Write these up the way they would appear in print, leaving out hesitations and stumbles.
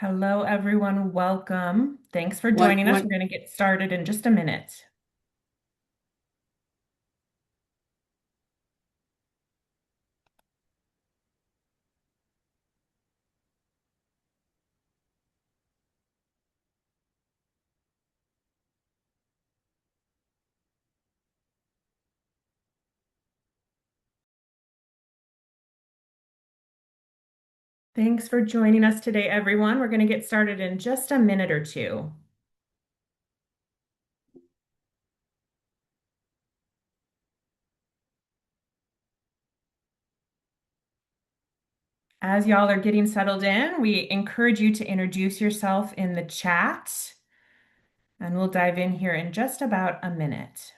Hello, everyone. Welcome. Thanks for One, joining us. one, We're going to get started in just a minute. Thanks for joining us today, everyone. We're going to get started in just a minute or two. As y'all are getting settled in, we encourage you to introduce yourself in the chat, and we'll dive in here in just about a minute.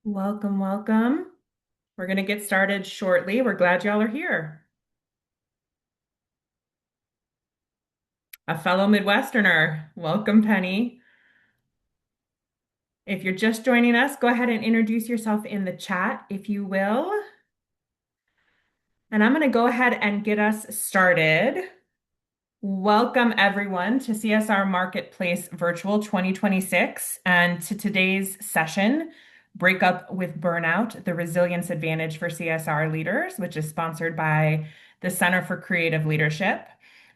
Welcome, welcome. We're going to get started shortly. We're glad y'all are here. A fellow Midwesterner. Welcome, Penny. If you're just joining us, go ahead and introduce yourself in the chat, if you will. And I'm going to go ahead and get us started. Welcome, everyone, to CSR Marketplace Virtual 2026 and to today's session, Break Up with Burnout, the Resilience Advantage for CSR Leaders, which is sponsored by the Center for Creative Leadership.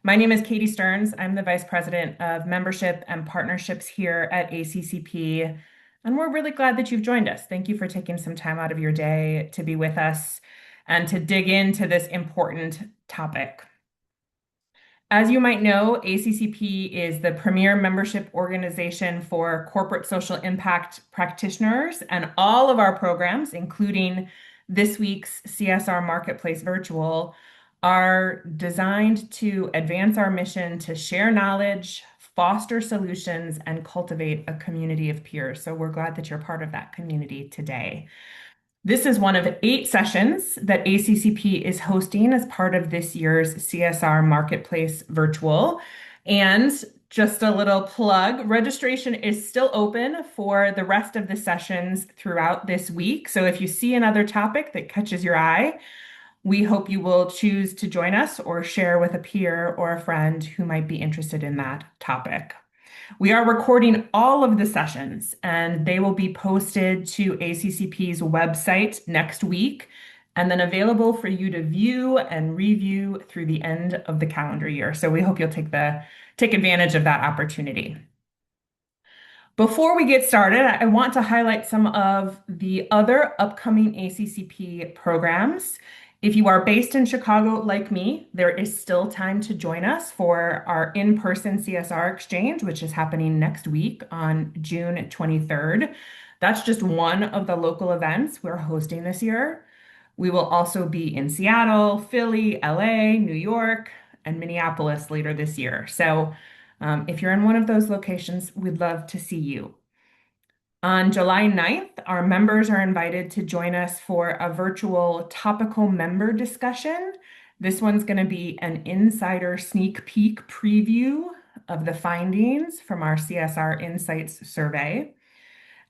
My name is Katie Stearns. I'm the Vice President of Membership and Partnerships here at ACCP, and we're really glad that you've joined us. Thank you for taking some time out of your day to be with us and to dig into this important topic. As you might know, ACCP is the premier membership organization for corporate social impact practitioners, and all of our programs, including this week's CSR Marketplace Virtual, are designed to advance our mission to share knowledge, foster solutions, and cultivate a community of peers. So we're glad that you're part of that community today. This is one of 8 sessions that ACCP is hosting as part of this year's CSR Marketplace Virtual. And just a little plug, registration is still open for the rest of the sessions throughout this week. So if you see another topic that catches your eye, we hope you will choose to join us or share with a peer or a friend who might be interested in that topic. We are recording all of the sessions and they will be posted to ACCP's website next week and then available for you to view and review through the end of the calendar year. So we hope you'll take advantage of that opportunity. Before we get started, I want to highlight some of the other upcoming ACCP programs. If you are based in Chicago like me, there is still time to join us for our in-person CSR exchange, which is happening next week on June 23rd. That's just one of the local events we're hosting this year. We will also be in Seattle, Philly, LA, New York, and Minneapolis later this year. So if you're in one of those locations, we'd love to see you. On July 9th, our members are invited to join us for a virtual topical member discussion. This one's going to be an insider sneak peek preview of the findings from our CSR Insights survey.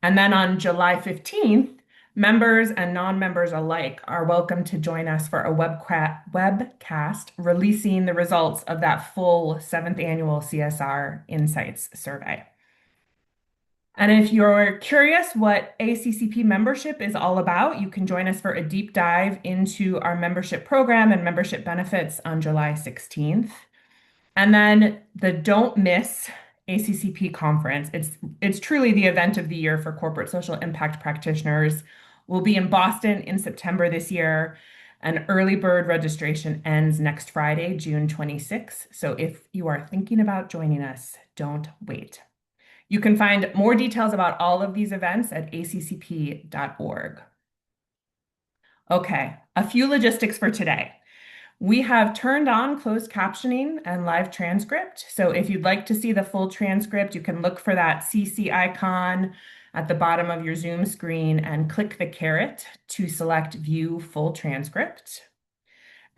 And then on July 15th, members and non-members alike are welcome to join us for a webcast releasing the results of that full 7th annual CSR Insights survey. And if you're curious what ACCP membership is all about, you can join us for a deep dive into our membership program and membership benefits on July 16th. And then the Don't Miss ACCP conference. It's truly the event of the year for corporate social impact practitioners. We'll be in Boston in September this year, and early bird registration ends next Friday, June 26th. So if you are thinking about joining us, don't wait. You can find more details about all of these events at accp.org. Okay, a few logistics for today. We have turned on closed captioning and live transcript. So if you'd like to see the full transcript, you can look for that CC icon at the bottom of your Zoom screen and click the caret to select View Full Transcript.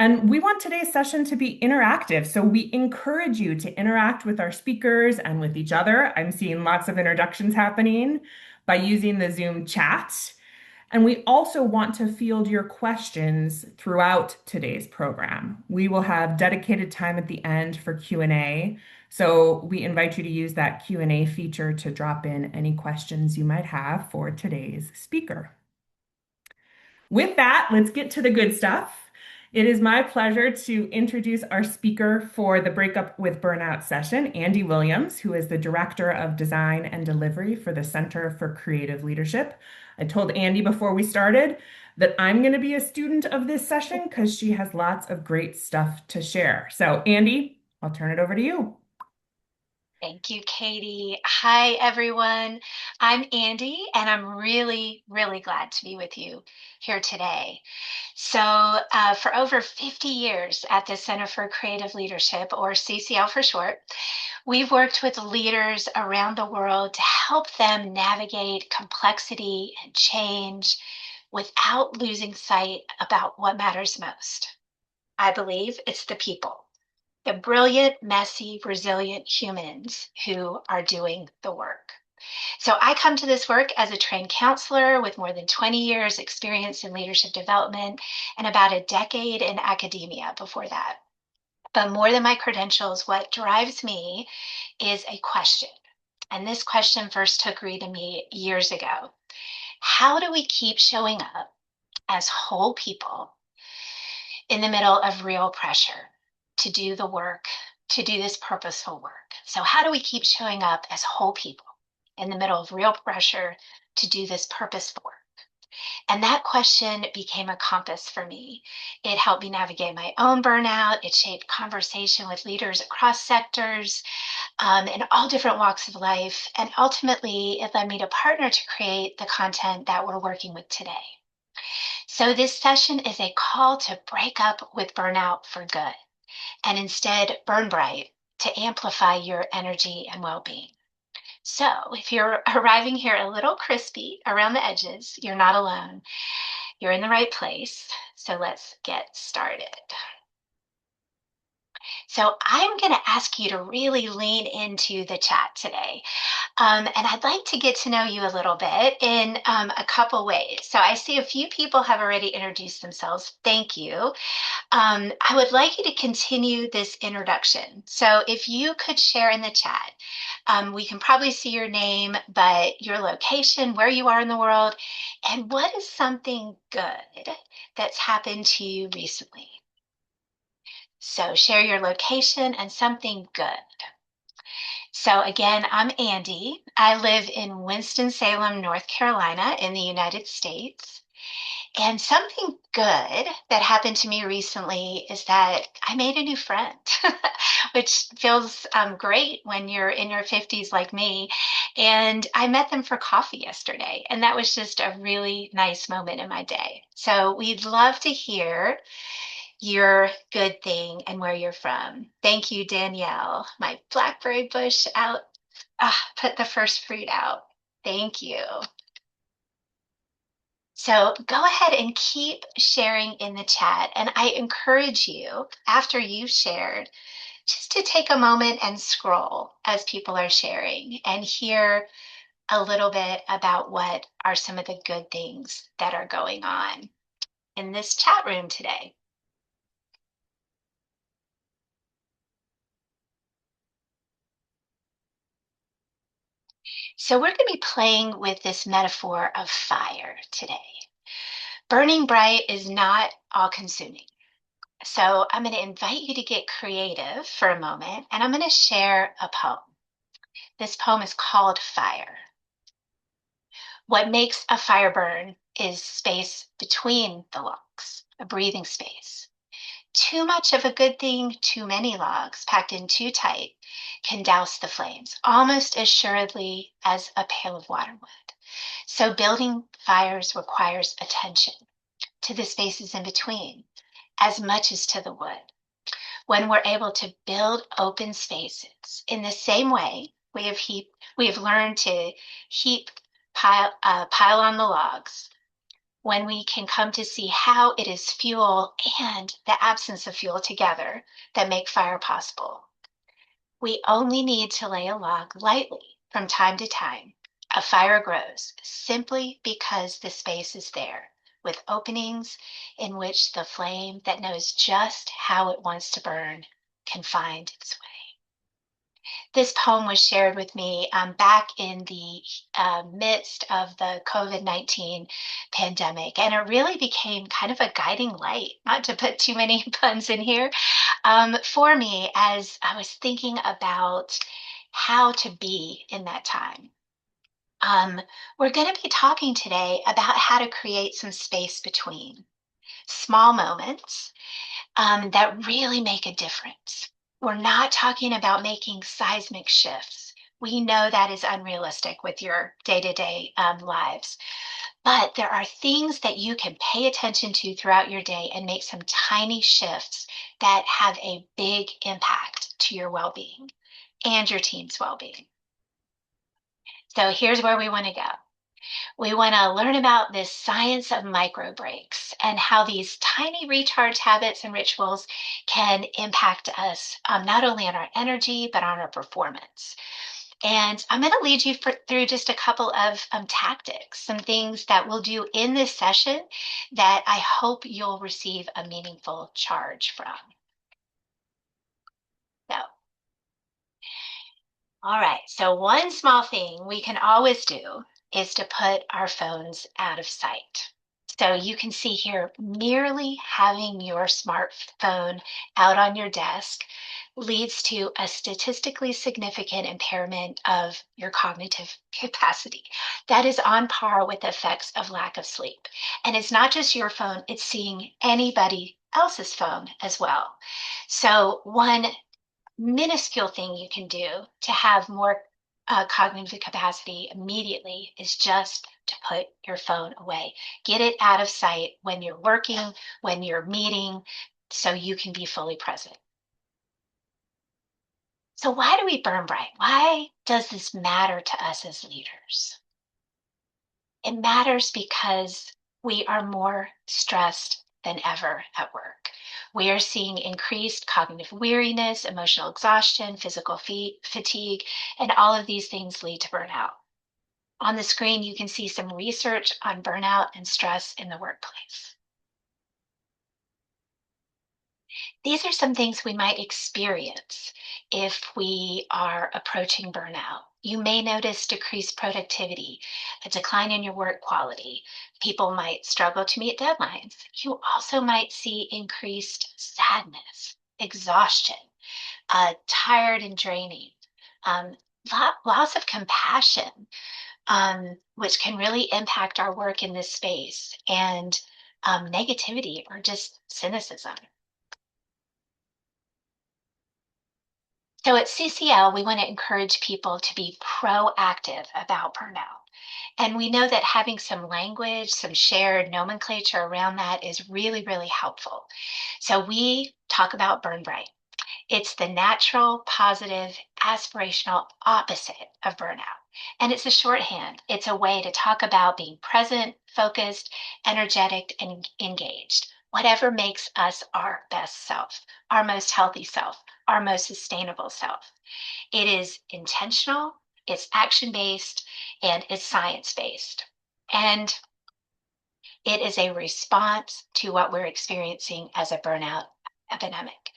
And we want today's session to be interactive. So we encourage you to interact with our speakers and with each other. I'm seeing lots of introductions happening by using the Zoom chat. And we also want to field your questions throughout today's program. We will have dedicated time at the end for Q&A. So we invite you to use that Q&A feature to drop in any questions you might have for today's speaker. With that, let's get to the good stuff. It is my pleasure to introduce our speaker for the Breakup with Burnout session, Andi Williams, who is the Director of Design and Delivery for the Center for Creative Leadership. I told Andi before we started that I'm going to be a student of this session because she has lots of great stuff to share. So, Andi, I'll turn it over to you. Thank you, Katie. Hi, everyone. I'm Andi, and I'm really, really glad to be with you here today. For over 50 years at the Center for Creative Leadership, or CCL for short, we've worked with leaders around the world to help them navigate complexity and change without losing sight about what matters most. I believe it's the people, the brilliant, messy, resilient humans who are doing the work. So I come to this work as a trained counselor with more than 20 years experience in leadership development and about a decade in academia before that. But more than my credentials, what drives me is a question. And this question first took root in me years ago. How do we keep showing up as whole people in the middle of real pressure to do the work, to do this purposeful work? So, how do we keep showing up as whole people in the middle of real pressure to do this purposeful work? And that question became a compass for me. It helped me navigate my own burnout. It shaped conversation with leaders across sectors in all different walks of life. And ultimately, it led me to partner to create the content that we're working with today. So, this session is a call to break up with burnout for good and instead burn bright to amplify your energy and well being. So, if you're arriving here a little crispy around the edges, you're not alone. You're in the right place. So, let's get started. So, I'm going to ask you to really lean into the chat today. And I'd like to get to know you a little bit in a couple ways. So, I see a few people have already introduced themselves. Thank you. I would like you to continue this introduction. So if you could share in the chat, we can probably see your name, but your location, where you are in the world, and what is something good that's happened to you recently. So share your location and something good. So again, I'm Andi. I live in Winston-Salem, North Carolina in the United States. And something good that happened to me recently is that I made a new friend, which feels great when you're in your 50s like me. And I met them for coffee yesterday, and that was just a really nice moment in my day. So we'd love to hear your good thing and where you're from. Thank you, Danielle. My blackberry bush out, put the first fruit out. Thank you. So go ahead and keep sharing in the chat. And I encourage you, after you've shared, just to take a moment and scroll as people are sharing and hear a little bit about what are some of the good things that are going on in this chat room today. So we're going to be playing with this metaphor of fire today. Burning bright is not all consuming. So I'm going to invite you to get creative for a moment, and I'm going to share a poem. This poem is called Fire. What makes a fire burn is space between the logs, a breathing space. Too much of a good thing, too many logs packed in too tight can douse the flames almost as assuredly as a pail of water would. So building fires requires attention to the spaces in between as much as to the wood. When we're able to build open spaces in the same way we have learned to pile on the logs. when we can come to see how it is fuel and the absence of fuel together that make fire possible. We only need to lay a log lightly from time to time. A fire grows simply because the space is there, with openings in which the flame that knows just how it wants to burn can find its way. This poem was shared with me back in the midst of the COVID-19 pandemic, and it really became kind of a guiding light, not to put too many puns in here, for me as I was thinking about how to be in that time. Um, we're going to be talking today about how to create some space between small moments that really make a difference. We're not talking about making seismic shifts. We know that is unrealistic with your day to day lives. But there are things that you can pay attention to throughout your day and make some tiny shifts that have a big impact to your well being and your team's well being. So here's where we want to go. We want to learn about this science of micro breaks and how these tiny recharge habits and rituals can impact us not only on our energy, but on our performance. And I'm going to lead you through just a couple of tactics, some things that we'll do in this session that I hope you'll receive a meaningful charge from. So, all right. So, one small thing we can always do is to put our phones out of sight. So, you can see here, merely having your smartphone out on your desk leads to a statistically significant impairment of your cognitive capacity. That is on par with the effects of lack of sleep. And it's not just your phone, it's seeing anybody else's phone as well. So, one minuscule thing you can do to have more cognitive capacity immediately is just to put your phone away. Get it out of sight when you're working, when you're meeting, so you can be fully present. So, why do we burn bright? Why does this matter to us as leaders? It matters because we are more stressed than ever at work. We are seeing increased cognitive weariness, emotional exhaustion, physical fatigue, and all of these things lead to burnout. On the screen, you can see some research on burnout and stress in the workplace. These are some things we might experience if we are approaching burnout. You may notice decreased productivity, a decline in your work quality. People might struggle to meet deadlines. You also might see increased sadness, exhaustion, tired and draining, um, loss of compassion, which can really impact our work in this space, and negativity or just cynicism. So at CCL, we want to encourage people to be proactive about burnout. And we know that having some language, some shared nomenclature around that is really, really helpful. So we talk about burn bright. It's the natural, positive, aspirational opposite of burnout. And it's a shorthand. It's a way to talk about being present, focused, energetic, and engaged. Whatever makes us our best self, our most healthy self, our most sustainable self. It is intentional, it's action based, and it's science based. And it is a response to what we're experiencing as a burnout epidemic.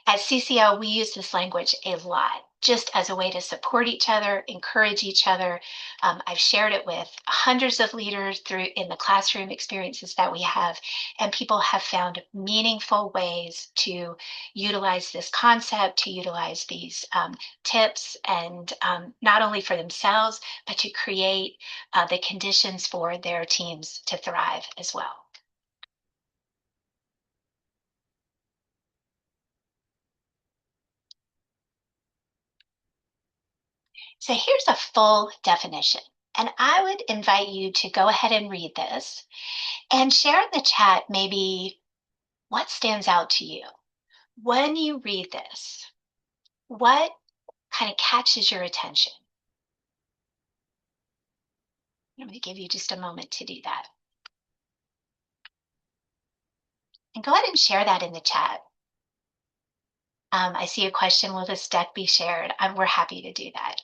At CCL, we use this language a lot just as a way to support each other, encourage each other. I've shared it with hundreds of leaders through in the classroom experiences that we have, and people have found meaningful ways to utilize this concept, to utilize these tips, and not only for themselves, but to create the conditions for their teams to thrive as well. So here's a full definition. And I would invite you to go ahead and read this and share in the chat maybe what stands out to you. When you read this, what kind of catches your attention? I'm going to give you just a moment to do that. And go ahead and share that in the chat. I see a question, will this deck be shared? We're happy to do that.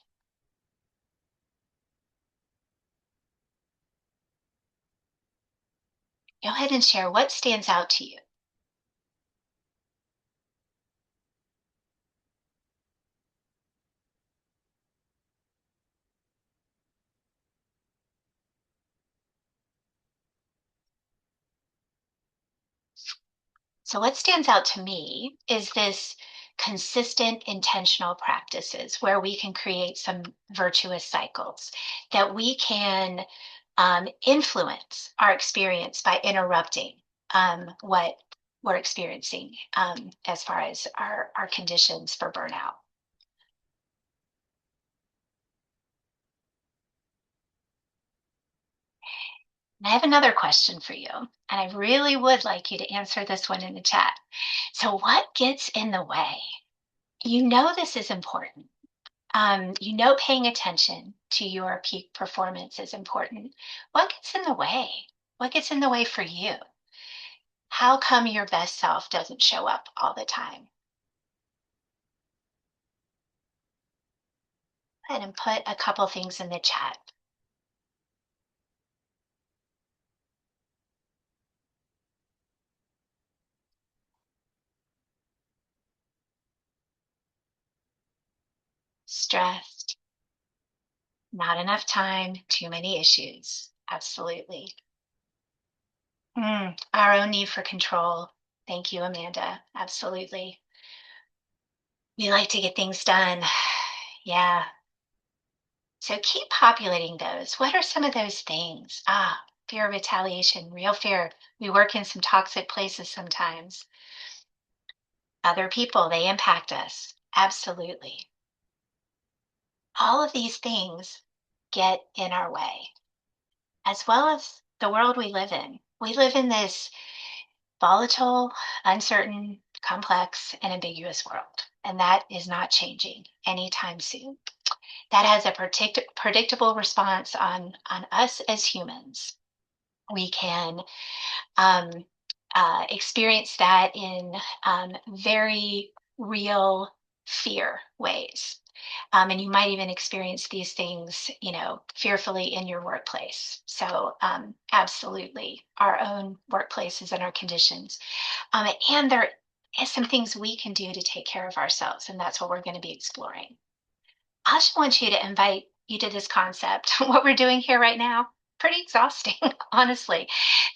Go ahead and share what stands out to you. So, what stands out to me is this consistent, intentional practices where we can create some virtuous cycles, that we can influence our experience by interrupting what we're experiencing as far as our conditions for burnout. And I have another question for you, and I really would like you to answer this one in the chat. So, what gets in the way? You know, this is important. You know, paying attention to your peak performance is important. What gets in the way? What gets in the way for you? How come your best self doesn't show up all the time? Go ahead and put a couple things in the chat. Stressed, not enough time, too many issues. Absolutely. Our own need for control. Thank you, Amanda. Absolutely. We like to get things done. Yeah. So keep populating those. What are some of those things? Fear of retaliation, real fear. We work in some toxic places sometimes. Other people, they impact us. Absolutely. All of these things get in our way, as well as the world we live in. We live in this volatile, uncertain, complex, and ambiguous world, and that is not changing anytime soon. That has a predictable response on us as humans. We can um, experience that in very real fear ways. And you might even experience these things, fearfully in your workplace. So, absolutely, our own workplaces and our conditions. And there is some things we can do to take care of ourselves, and that's what we're going to be exploring. I just want you to invite you to this concept. What we're doing here right now, pretty exhausting, honestly.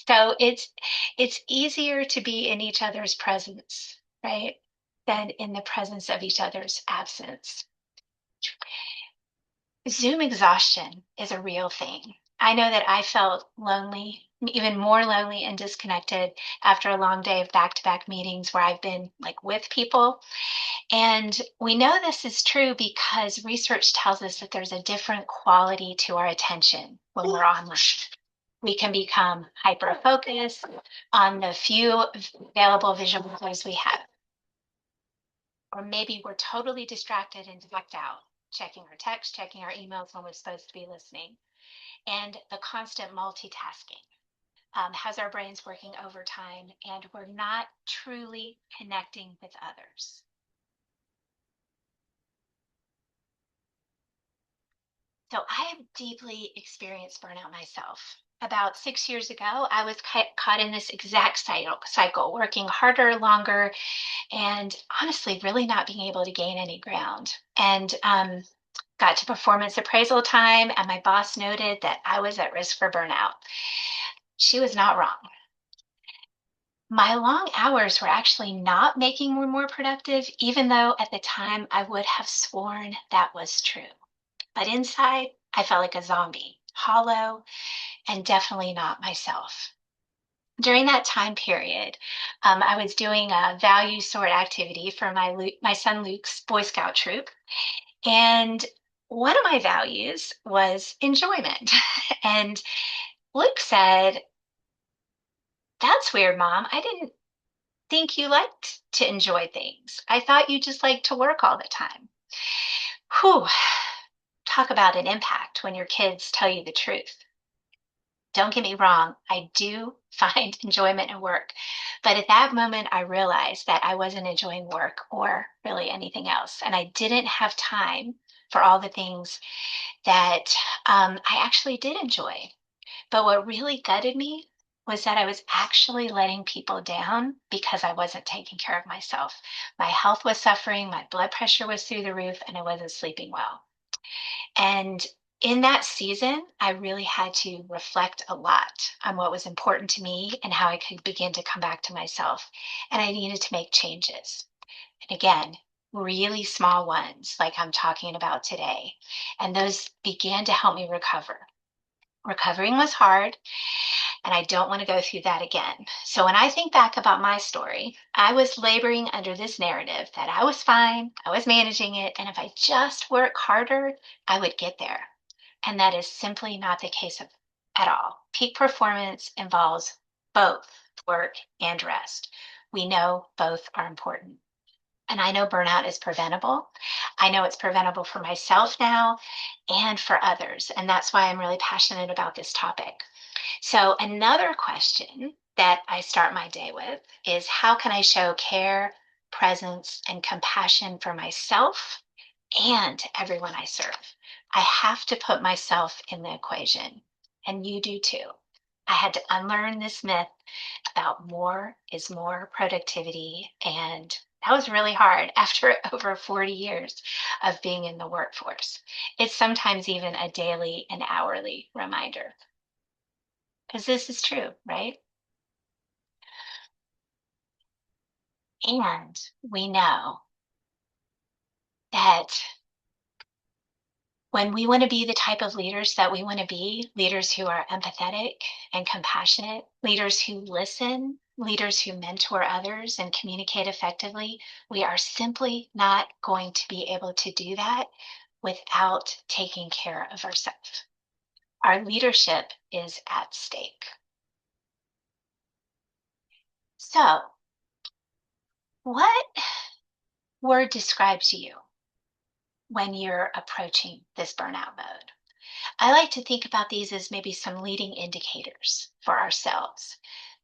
So it's easier to be in each other's presence, right? Than in the presence of each other's absence. Zoom exhaustion is a real thing. I know that I felt lonely, even more lonely and disconnected after a long day of back-to-back meetings where I've been like with people. And we know this is true because research tells us that there's a different quality to our attention when we're online. We can become hyper focused on the few available visual cues we have. Or maybe we're totally distracted and blacked out, checking our texts, checking our emails when we're supposed to be listening. And the constant multitasking has our brains working overtime, and we're not truly connecting with others. So I have deeply experienced burnout myself. About 6 years ago, I was caught in this exact cycle, working harder, longer, and honestly, really not being able to gain any ground. And got to performance appraisal time, and my boss noted that I was at risk for burnout. She was not wrong. My long hours were actually not making me more productive, even though at the time I would have sworn that was true. But inside, I felt like a zombie, hollow, and definitely not myself. During that time period, I was doing a value sort activity for my son Luke's Boy Scout troop, and one of my values was enjoyment. And Luke said, "That's weird, Mom. I didn't think you liked to enjoy things. I thought you just liked to work all the time." Whew, talk about an impact when your kids tell you the truth. Don't get me wrong, I do find enjoyment in work. But at that moment, I realized that I wasn't enjoying work or really anything else. And I didn't have time for all the things that I actually did enjoy. But what really gutted me was that I was actually letting people down because I wasn't taking care of myself. My health was suffering, my blood pressure was through the roof, and I wasn't sleeping well. And in that season, I really had to reflect a lot on what was important to me and how I could begin to come back to myself. And I needed to make changes. And again, really small ones, like I'm talking about today. And those began to help me recover. Recovering was hard, and I don't want to go through that again. So when I think back about my story, I was laboring under this narrative that I was fine, I was managing it, and if I just work harder, I would get there. And that is simply not the case at all. Peak performance involves both work and rest. We know both are important. And I know burnout is preventable. I know it's preventable for myself now and for others. And that's why I'm really passionate about this topic. So, another question that I start my day with is how can I show care, presence, and compassion for myself and everyone I serve? I have to put myself in the equation, and you do too. I had to unlearn this myth about more is more productivity, and that was really hard after over 40 years of being in the workforce. It's sometimes even a daily and hourly reminder because this is true, right? And we know that when we want to be the type of leaders that we want to be, leaders who are empathetic and compassionate, leaders who listen, leaders who mentor others and communicate effectively, we are simply not going to be able to do that without taking care of ourselves. Our leadership is at stake. So, what word describes you when you're approaching this burnout mode? I like to think about these as maybe some leading indicators for ourselves.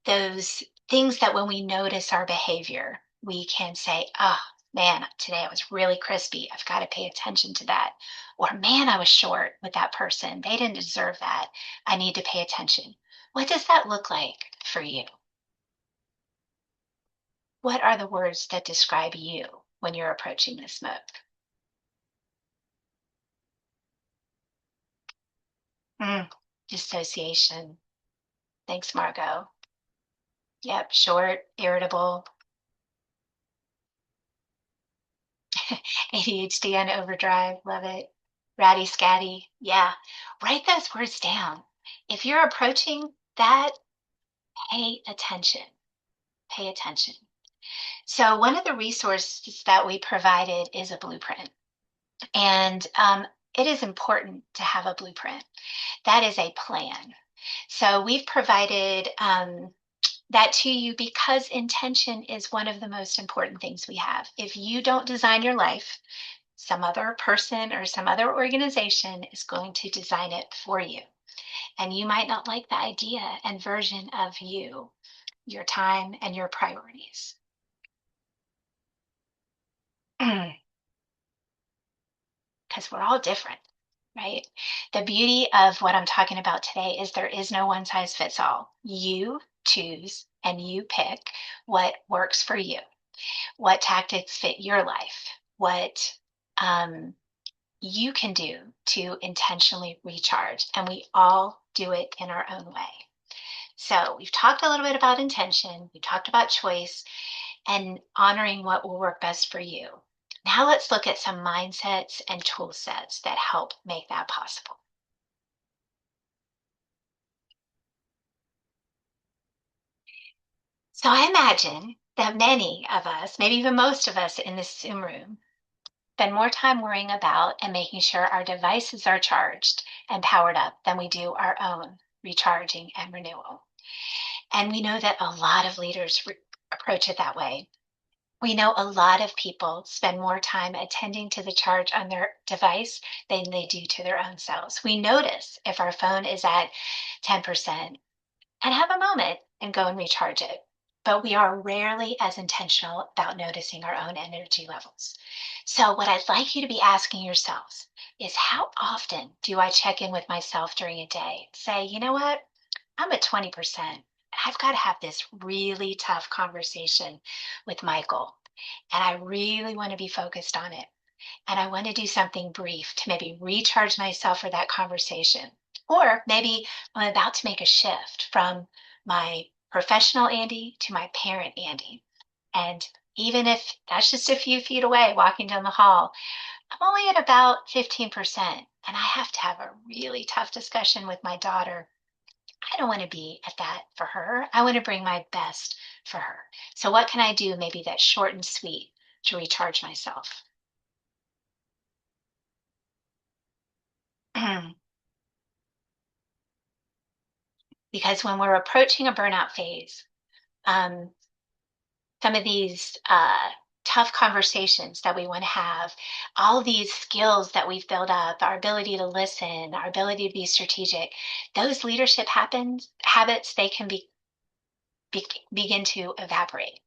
Those things that when we notice our behavior, we can say, oh, man, today I was really crispy. I've got to pay attention to that. Or, man, I was short with that person. They didn't deserve that. I need to pay attention. What does that look like for you? What are the words that describe you when you're approaching this mode? Mm, dissociation. Thanks, Margot. Yep, short, irritable, ADHD on overdrive, love it. Ratty scatty, yeah. Write those words down. If you're approaching that, pay attention. Pay attention. So, one of the resources that we provided is a blueprint. And it is important to have a blueprint. That is a plan. So, we've provided that to you because intention is one of the most important things we have. If you don't design your life, some other person or some other organization is going to design it for you. And you might not like the idea and version of you, your time, and your priorities. Because we're all different, right? The beauty of what I'm talking about today is there is no one size fits all. You choose and you pick what works for you, what tactics fit your life, what you can do to intentionally recharge. And we all do it in our own way. So we've talked a little bit about intention, we talked about choice and honoring what will work best for you. Now let's look at some mindsets and tool sets that help make that possible. So I imagine that many of us, maybe even most of us in this Zoom room, spend more time worrying about and making sure our devices are charged and powered up than we do our own recharging and renewal. And we know that a lot of leaders approach it that way. We know a lot of people spend more time attending to the charge on their device than they do to their own selves. We notice if our phone is at 10% and have a moment and go and recharge it. But we are rarely as intentional about noticing our own energy levels. So, what I'd like you to be asking yourselves is how often do I check in with myself during a day? Say, you know what? I'm at 20%. I've got to have this really tough conversation with Michael, and I really want to be focused on it. And I want to do something brief to maybe recharge myself for that conversation. Or maybe I'm about to make a shift from my professional Andi to my parent Andi. And even if that's just a few feet away walking down the hall, I'm only at about 15%. And I have to have a really tough discussion with my daughter. I don't want to be at that for her. I want to bring my best for her. So, what can I do maybe that's short and sweet to recharge myself? Because when we're approaching a burnout phase, um, some of these tough conversations that we want to have, all these skills that we've built up, our ability to listen, our ability to be strategic, those leadership habits, they can be, begin to evaporate.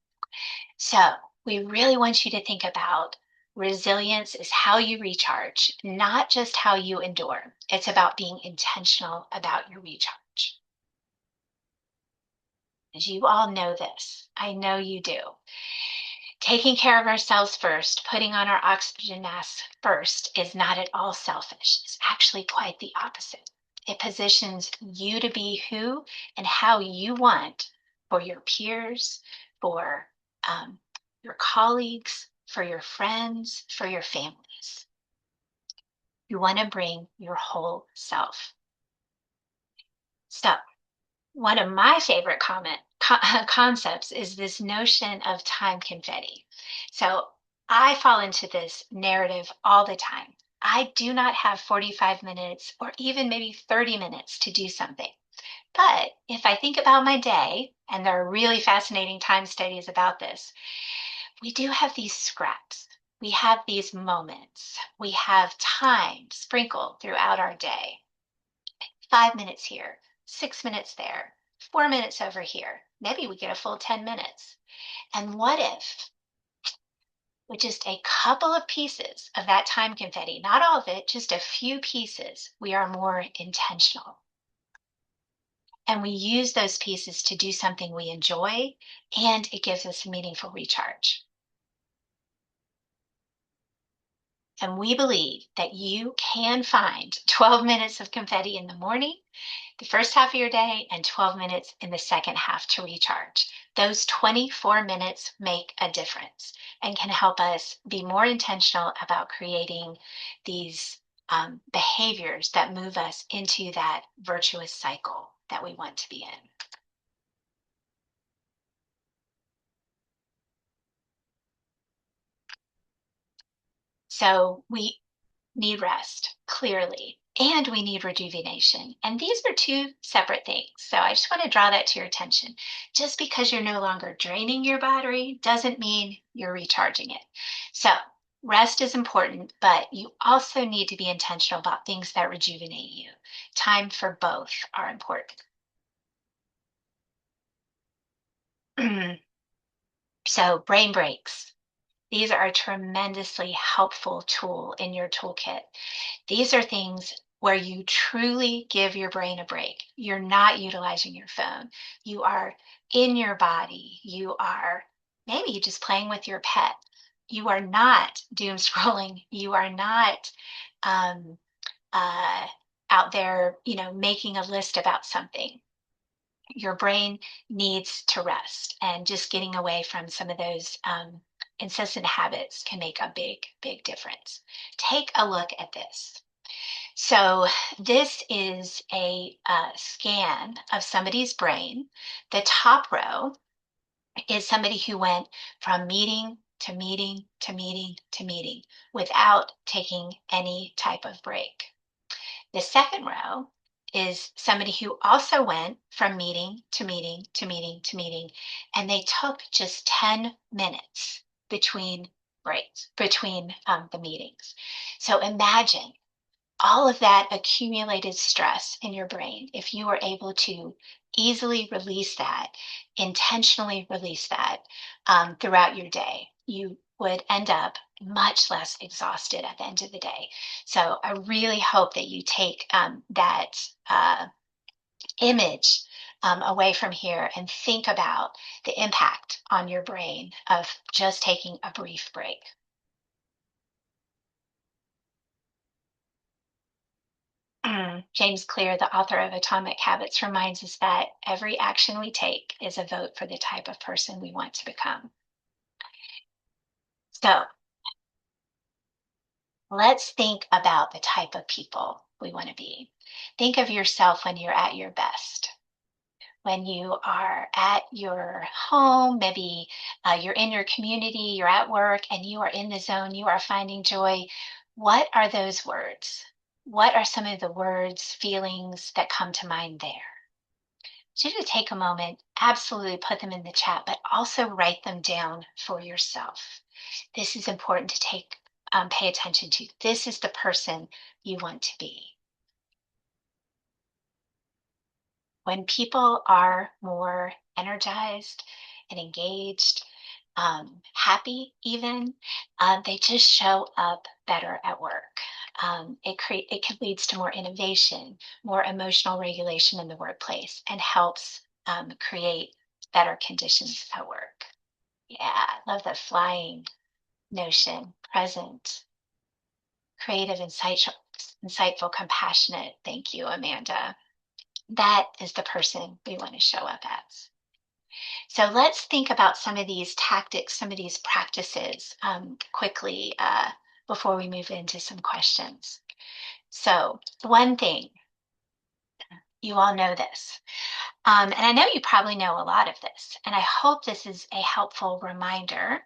So we really want you to think about resilience is how you recharge, not just how you endure. It's about being intentional about your recharge. As you all know this, I know you do. Taking care of ourselves first, putting on our oxygen masks first, is not at all selfish. It's actually quite the opposite. It positions you to be who and how you want for your peers, for your colleagues, for your friends, for your families. You want to bring your whole self. So, one of my favorite concepts is this notion of time confetti. So I fall into this narrative all the time. I do not have 45 minutes or even maybe 30 minutes to do something. But if I think about my day, and there are really fascinating time studies about this, we do have these scraps. We have these moments. We have time sprinkled throughout our day. 5 minutes here, 6 minutes there, 4 minutes over here. Maybe we get a full 10 minutes. And what if, with just a couple of pieces of that time confetti, not all of it, just a few pieces, we are more intentional? And we use those pieces to do something we enjoy, and it gives us a meaningful recharge. And we believe that you can find 12 minutes of confetti in the morning, the first half of your day, and 12 minutes in the second half to recharge. Those 24 minutes make a difference and can help us be more intentional about creating these behaviors that move us into that virtuous cycle that we want to be in. So we need rest, clearly, and we need rejuvenation. And these are two separate things. So I just want to draw that to your attention. Just because you're no longer draining your battery doesn't mean you're recharging it. So rest is important, but you also need to be intentional about things that rejuvenate you. Time for both are important. So brain breaks. These are a tremendously helpful tool in your toolkit. These are things where you truly give your brain a break. You're not utilizing your phone. You are in your body. You are maybe just playing with your pet. You are not doom scrolling. You are not um, uh, out there, making a list about something. Your brain needs to rest, and just getting away from some of those incessant habits can make a big, big difference. Take a look at this. So, this is a scan of somebody's brain. The top row is somebody who went from meeting to meeting to meeting to meeting without taking any type of break. The second row is somebody who also went from meeting to meeting to meeting to meeting, and they took just 10 minutes. between breaks, between the meetings. So imagine all of that accumulated stress in your brain, if you were able to easily release that, intentionally release that throughout your day, you would end up much less exhausted at the end of the day. So I really hope that you take that image away from here and think about the impact on your brain of just taking a brief break. James Clear, the author of Atomic Habits, reminds us that every action we take is a vote for the type of person we want to become. So let's think about the type of people we want to be. Think of yourself when you're at your best. When you are at your home, maybe you're in your community, you're at work, and you are in the zone, you are finding joy. What are those words? What are some of the words, feelings that come to mind there? So to take a moment, absolutely put them in the chat, but also write them down for yourself. This is important to pay attention to. This is the person you want to be. When people are more energized and engaged, happy even, they just show up better at work. It leads to more innovation, more emotional regulation in the workplace, and helps create better conditions at work. Yeah, I love that flying notion. Present, creative, insightful, compassionate. Thank you, Amanda. That is the person we want to show up as. So let's think about some of these tactics, some of these practices quickly before we move into some questions. So one thing, you all know this, and I know you probably know a lot of this, and I hope this is a helpful reminder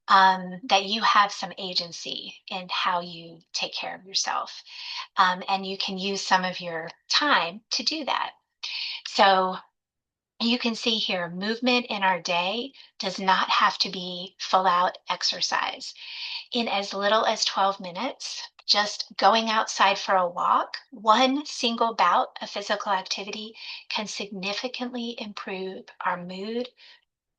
that you have some agency in how you take care of yourself, and you can use some of your time to do that. So you can see here, movement in our day does not have to be full out exercise. In as little as 12 minutes, just going outside for a walk, one single bout of physical activity can significantly improve our mood,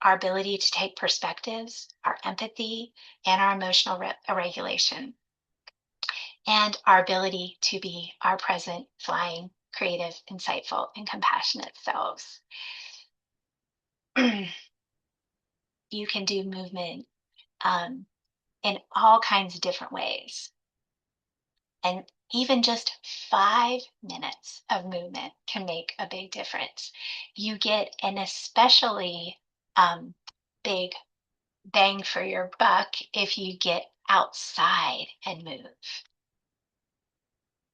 our ability to take perspectives, our empathy, and our emotional regulation, and our ability to be our present, flying, creative, insightful, and compassionate selves. You can do movement in all kinds of different ways. And even just 5 minutes of movement can make a big difference. You get an especially big bang for your buck if you get outside and move.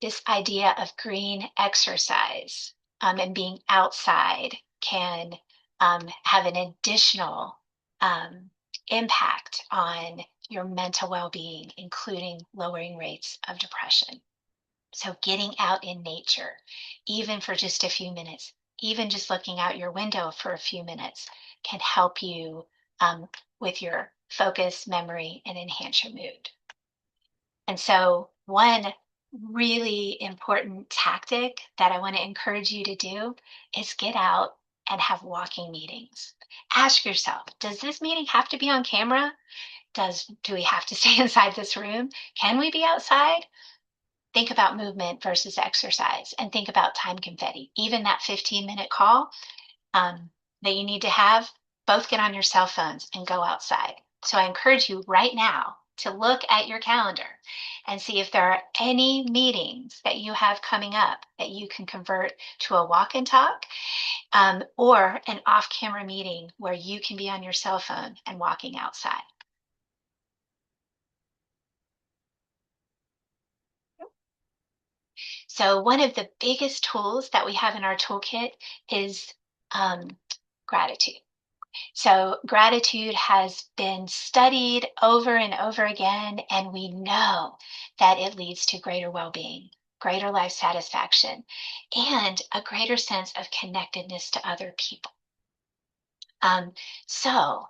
This idea of green exercise and being outside can have an additional impact on your mental well-being, including lowering rates of depression. So getting out in nature, even for just a few minutes, even just looking out your window for a few minutes, can help you with your focus, memory, and enhance your mood. And so one really important tactic that I want to encourage you to do is get out and have walking meetings. Ask yourself, does this meeting have to be on camera? Do we have to stay inside this room? Can we be outside? Think about movement versus exercise, and think about time confetti. Even that 15-minute call that you need to have, both get on your cell phones and go outside. So I encourage you right now to look at your calendar and see if there are any meetings that you have coming up that you can convert to a walk and talk, or an off-camera meeting where you can be on your cell phone and walking outside. So one of the biggest tools that we have in our toolkit is gratitude. So gratitude has been studied over and over again, and we know that it leads to greater well-being, greater life satisfaction, and a greater sense of connectedness to other people. So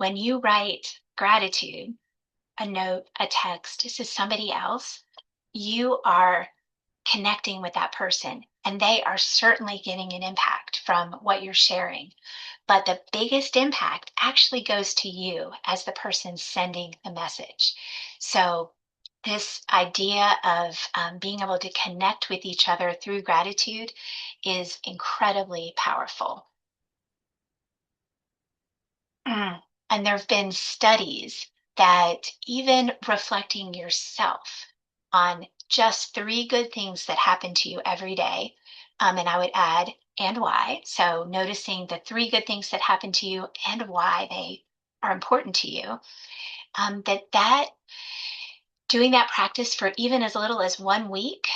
when you write gratitude, a note, a text to somebody else, you are connecting with that person and they are certainly getting an impact from what you're sharing. But the biggest impact actually goes to you as the person sending the message. So, this idea of being able to connect with each other through gratitude is incredibly powerful. Mm. And there have been studies that even reflecting yourself on just three good things that happen to you every day, and I would add, and why. So noticing the three good things that happen to you and why they are important to you, that doing that practice for even as little as 1 week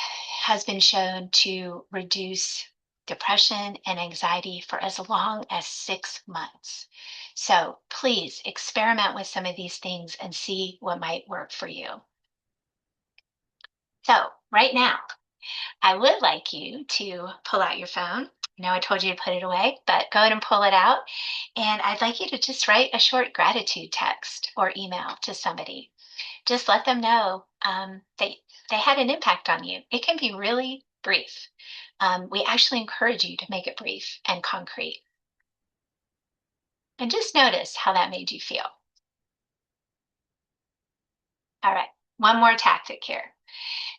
has been shown to reduce depression and anxiety for as long as 6 months. So please experiment with some of these things and see what might work for you. So, right now, I would like you to pull out your phone. I know I told you to put it away, but go ahead and pull it out. And I'd like you to just write a short gratitude text or email to somebody. Just let them know they had an impact on you. It can be really brief. We actually encourage you to make it brief and concrete. And just notice how that made you feel. All right, one more tactic here.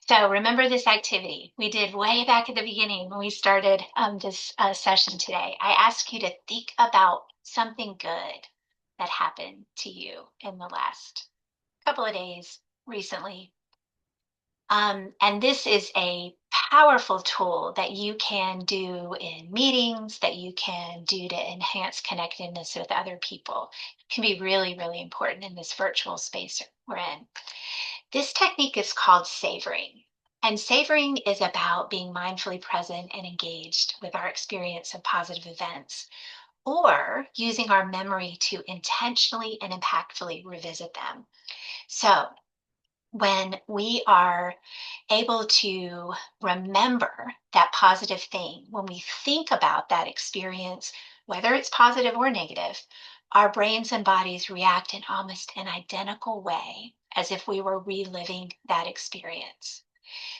So remember this activity we did way back at the beginning when we started this session today. I asked you to think about something good that happened to you in the last couple of days recently. And this is a powerful tool that you can do in meetings, that you can do to enhance connectedness with other people. It can be really, really important in this virtual space we're in. This technique is called savoring. And savoring is about being mindfully present and engaged with our experience of positive events, or using our memory to intentionally and impactfully revisit them. So, when we are able to remember that positive thing, when we think about that experience, whether it's positive or negative, our brains and bodies react in almost an identical way as if we were reliving that experience.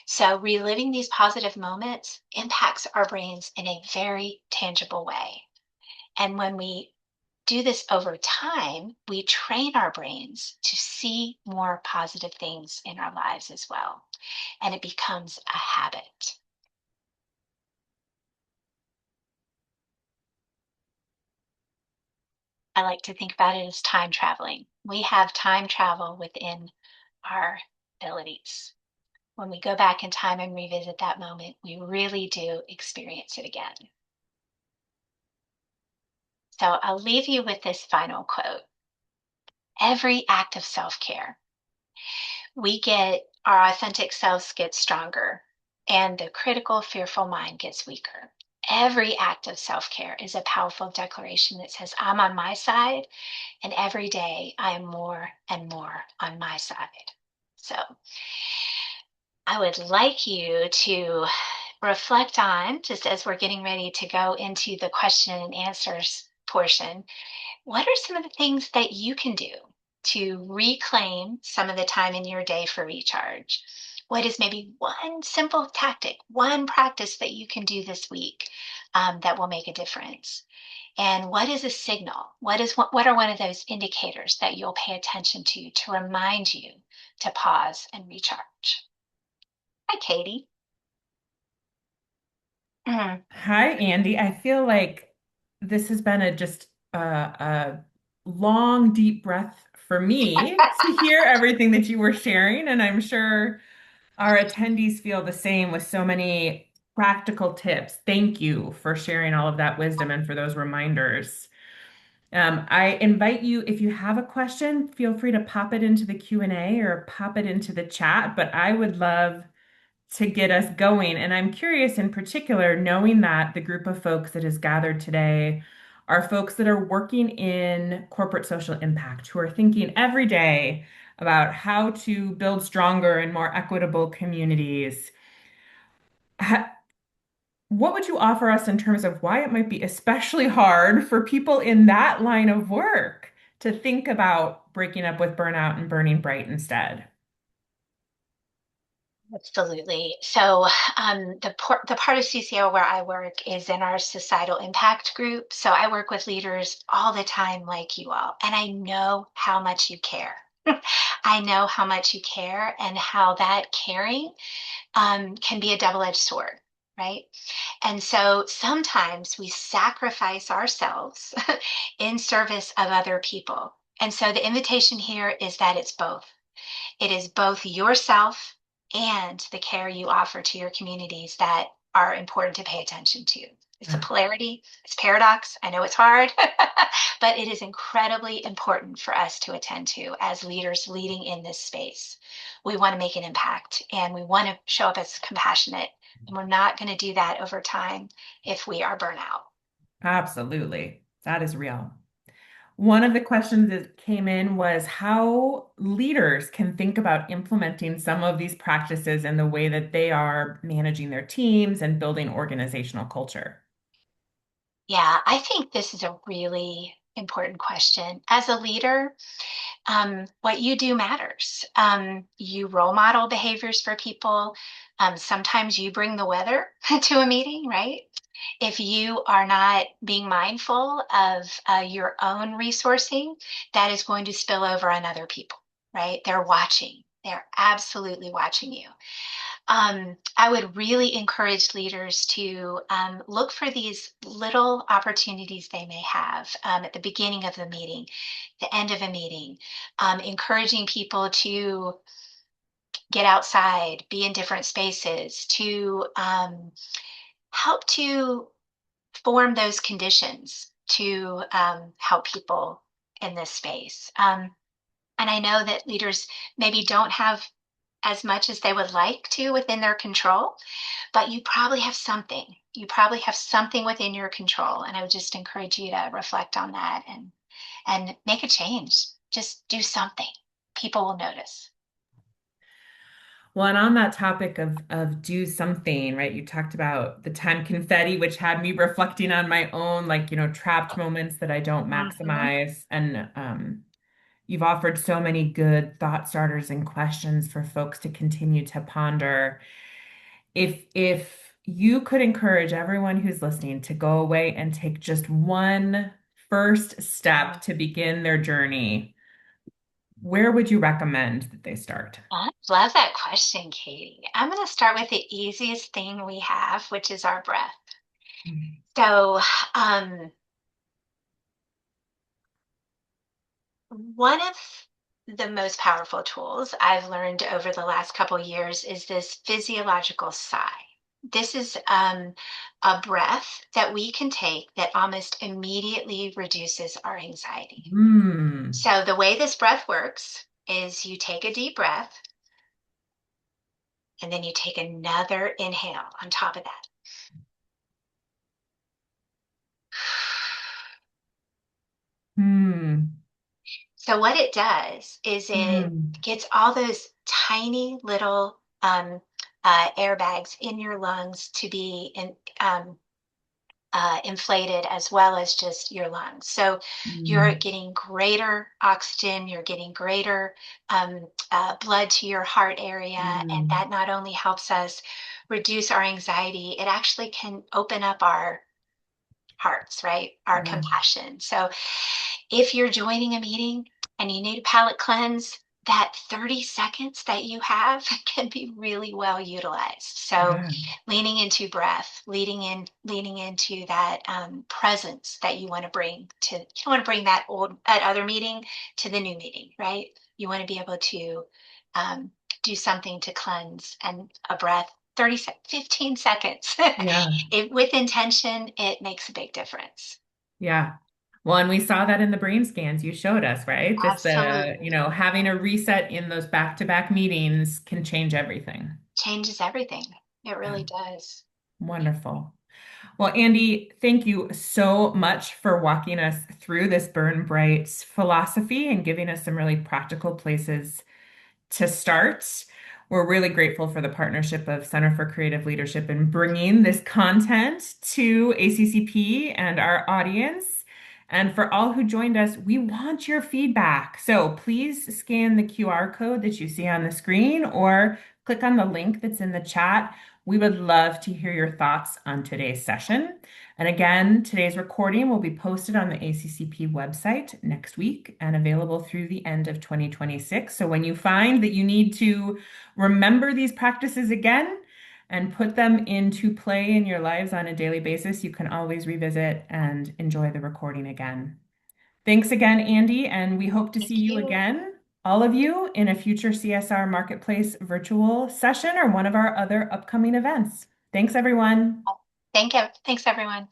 So, reliving these positive moments impacts our brains in a very tangible way. And when we do this over time, we train our brains to see more positive things in our lives as well. And it becomes a habit. I like to think about it as time traveling. We have time travel within our abilities. When we go back in time and revisit that moment, we really do experience it again. So I'll leave you with this final quote. Every act of self care, we get our authentic selves get stronger and the critical, fearful mind gets weaker. Every act of self care is a powerful declaration that says, I'm on my side, and every day I am more and more on my side. So I would like you to reflect on, just as we're getting ready to go into the question and answers portion, what are some of the things that you can do to reclaim some of the time in your day for recharge? What is maybe one simple tactic, one practice that you can do this week that will make a difference? And what is a signal? What are one of those indicators that you'll pay attention to remind you to pause and recharge? Hi, Katie. Mhm. Hi, Andy. I feel like this has been a long, deep breath for me to hear everything that you were sharing. And I'm sure our attendees feel the same with so many practical tips. Thank you for sharing all of that wisdom and for those reminders. I invite you, if you have a question, feel free to pop it into the Q&A or pop it into the chat, but I would love to get us going. And I'm curious in particular, knowing that the group of folks that has gathered today are folks that are working in corporate social impact, who are thinking every day about how to build stronger and more equitable communities. What would you offer us in terms of why it might be especially hard for people in that line of work to think about breaking up with burnout and burning bright instead? Absolutely. So, the part of CCO where I work is in our societal impact group. So I work with leaders all the time, like you all, and I know how much you care. I know how much you care and how that caring can be a double-edged sword, right? And so sometimes we sacrifice ourselves in service of other people. And so the invitation here is that it's both. It is both yourself and the care you offer to your communities that are important to pay attention to. It's a polarity, it's paradox. I know it's hard, but it is incredibly important for us to attend to as leaders leading in this space. We want to make an impact and we want to show up as compassionate, and we're not going to do that over time if we are burnout. Absolutely. That is real. One of the questions that came in was how leaders can think about implementing some of these practices in the way that they are managing their teams and building organizational culture. Yeah, I think this is a really important question. As a leader, what you do matters. You role model behaviors for people. Sometimes you bring the weather to a meeting, right? If you are not being mindful of your own resourcing, that is going to spill over on other people, right? They're watching. They're absolutely watching you. I would really encourage leaders to look for these little opportunities they may have at the beginning of the meeting, the end of a meeting, encouraging people to get outside, be in different spaces, to help to form those conditions to help people in this space. And I know that leaders maybe don't have as much as they would like to within their control, but you probably have something. You probably have something within your control. And I would just encourage you to reflect on that and make a change. Just do something. People will notice. Well, and on that topic of do something, right? You talked about the time confetti, which had me reflecting on my own, like, trapped moments that I don't Mhm. maximize. And you've offered so many good thought starters and questions for folks to continue to ponder. If you could encourage everyone who's listening to go away and take just one first step to begin their journey, where would you recommend that they start? I love that question, Katie. I'm going to start with the easiest thing we have, which is our breath. So, um, one of the most powerful tools I've learned over the last couple years is this physiological sigh. This is a breath that we can take that almost immediately reduces our anxiety. Hmm. So, the way this breath works is you take a deep breath and then you take another inhale on top of that. Hmm. So what it does is it Hmm. gets all those tiny little airbags in your lungs to be inflated as well as just your lungs. So you're Hmm. getting greater oxygen, you're getting greater blood to your heart area, and Hmm. that not only helps us reduce our anxiety, it actually can open up our hearts, right? Our Yeah. compassion. So if you're joining a meeting and you need a palate cleanse, that 30 seconds that you have can be really well utilized. So Yeah. leaning into breath, leaning into that presence that you want to bring to, you don't want to bring that other meeting to the new meeting, right? You want to be able to um, do something to cleanse and a breath 15 seconds. Yeah. With intention, it makes a big difference. Yeah. Well, and we saw that in the brain scans you showed us, right? Just Absolutely. having a reset in those back-to-back meetings can change everything. Changes everything. It Yeah. really does. Wonderful. Well, Andi, thank you so much for walking us through this Burn Bright philosophy and giving us some really practical places to start. We're really grateful for the partnership of Center for Creative Leadership in bringing this content to ACCP and our audience. And for all who joined us, we want your feedback. So please scan the QR code that you see on the screen or click on the link that's in the chat. We would love to hear your thoughts on today's session. And again, today's recording will be posted on the ACCP website next week and available through the end of 2026. So when you find that you need to remember these practices again and put them into play in your lives on a daily basis, you can always revisit and enjoy the recording again. Thanks again, Andi, and we hope to see Thank you you. again, all of you, in a future CSR Marketplace virtual session or one of our other upcoming events. Thanks, everyone. Thanks, everyone.